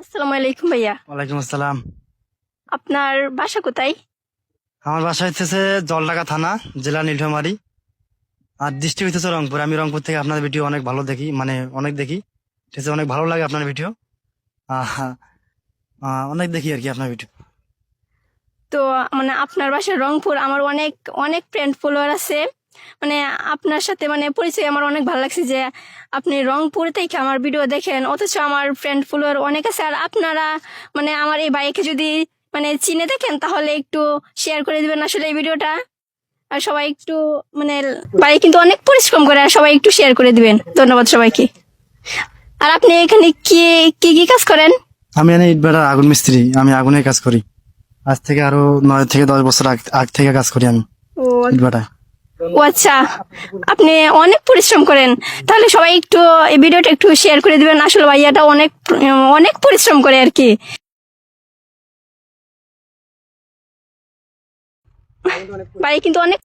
আসসালামু আলাইকুম ভাইয়া। ওয়ালাইকুম আসসালাম। আপনার বাসা কোথায়? আমার বাসা হচ্ছে জলঢাকা থানা, জেলা নীলফামারী, আর ডিস্ট্রিক্ট হচ্ছে রংপুর। আমি রংপুর থেকে আপনার ভিডিও অনেক ভালো দেখি, মানে অনেক দেখি। ঠিক আছে, অনেক ভালো লাগে আপনার ভিডিও। আহ, অনেক দেখি আর কি আপনার ভিডিও। তো আপনার বাসা রংপুর, আমার অনেক অনেক ফ্রেন্ড ফলোয়ার আছে। আপনার সাথে পরিচয় আমার অনেক ভালো লাগছে যে আপনি রংপুর থেকে আমার ভিডিও দেখেন, অথচ আমার ফ্রেন্ড ফলোয়ার অনেক আছে। আর আপনারা আমার এই বাইকে যদি চিনে দেখেন তাহলে একটু শেয়ার করে দিবেন আসলে এই ভিডিওটা। আর সবাই একটু মানে ভাই কিন্তু অনেক পরিশ্রম করে, আর সবাই একটু শেয়ার করে দিবেন। ধন্যবাদ সবাইকে। আর আপনি এখানে কি কি কি কাজ করেন? আমি এনে ইট ভাটার আগুন মিস্ত্রি, আমি আগুনের কাজ করি। আজ থেকে আরো 9 থেকে 10 বছর আগ থেকে কাজ করি আমি ও ইট ভাটায়। ও আচ্ছা, আপনি অনেক পরিশ্রম করেন। তাহলে সবাই একটু এই ভিডিওটা একটু শেয়ার করে দিবেন। আসলে ভাইয়াটা অনেক অনেক পরিশ্রম করে আর কি। ভাই কিন্তু অনেক